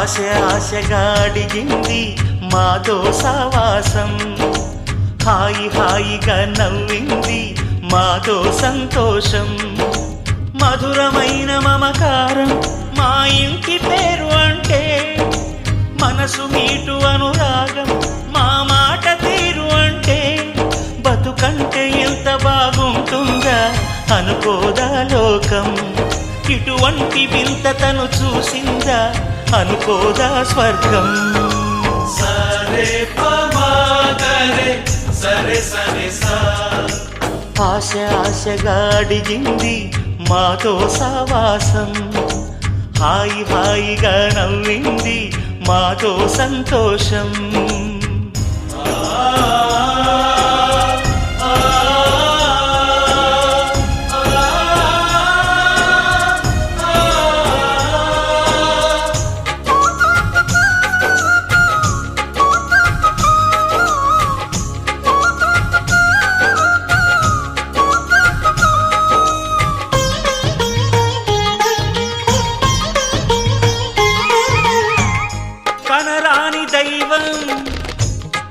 ఆశగా అడిగింది మాతో సావాసం, హాయిగా నవ్వింది మాతో సంతోషం, మధురమైన మమకారం మా ఇంటి పేరు అంటే, మనసు మీటు అనురాగం మా మాట తీరు అంటే, బతుకంటే ఎంత బాగుంటుందా అనుకోదా లోకం, ఇటువంటి వింత తను చూసిందా అనుకోదా స్వర్గం. సరే పమాగరే సరే సరే సా, ఆశగా అడిగింది మాతో సావాసం, హాయిగా నవ్వింది మాతో సంతోషం. కనరాని దైవం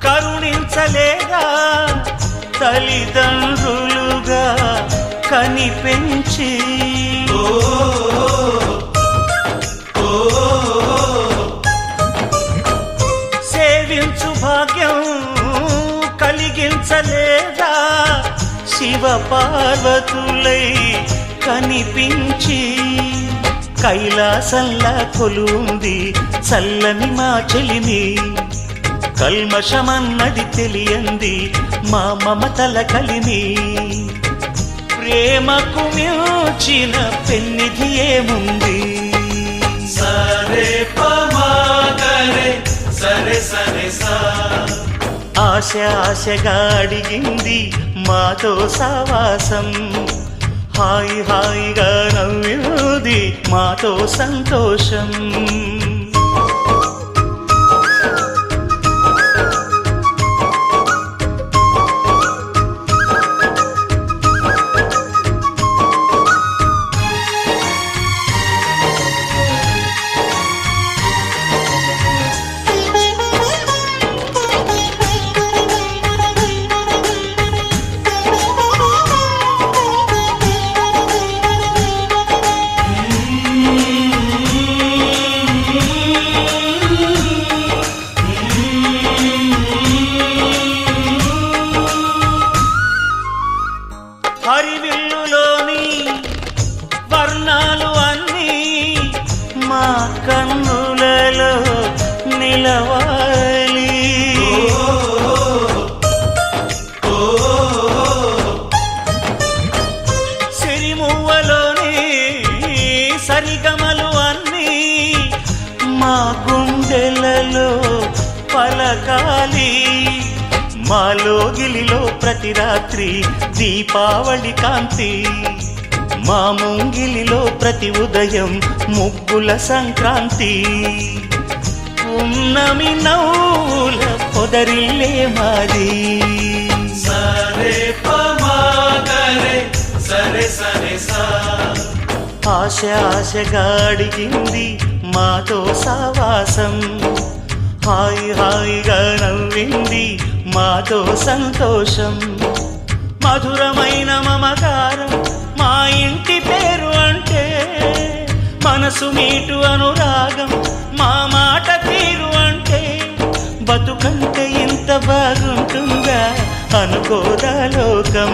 కరుణించలేదా, తల్లిదండ్రులుగా కనిపెంచి, సేవించు భాగ్యం కలిగించలేదా, శివ పార్వతులై కనిపించి, కైలాసంలా కొలుంది చల్లని మా చెలిమి, కల్మషమన్నది తెలియంది మా మమతల కలిమి, ప్రేమకు మించిన పెన్నిధి ఏముంది. సరే పమాగరే సరే సరే సా, ఆశగా అడిగింది మాతో సావాసం, హాయిగా నవ్వింది మాతో సంతోషం. హరివిల్లులోని వర్ణాలు అన్నీ మా కన్నులలో నిలవాలి, సిరిమువ్వలోని సరిగమలు అన్నీ మా గుండెలలో పలకాలి, మాలోగిలిలో ప్రతి రాత్రి దీపావళి కాంతి, మా ముంగిలిలో ప్రతి ఉదయం ముగ్గుల సంక్రాంతి, ఉన్నమి నవ్వుల పొదరిల్లే మాది. సరే పమాగరే సరే సరే సా, ఆశగా అడిగింది మాతో సావాసం, హాయిగా నవ్వింది మాతో సంతోషం, మధురమైన మమకారం మా ఇంటి పేరు అంటే, మనసు మీటు అనురాగం మా మాట తీరు అంటే, బతుకంటే ఇంత బాగుంటుందా అనుకోదా లోకం,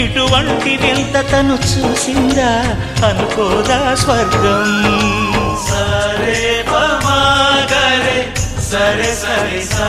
ఇటువంటి వింత తను చూసిందా అనుకోదా స్వర్గం. సరే పమాగరే సరే సరే సా.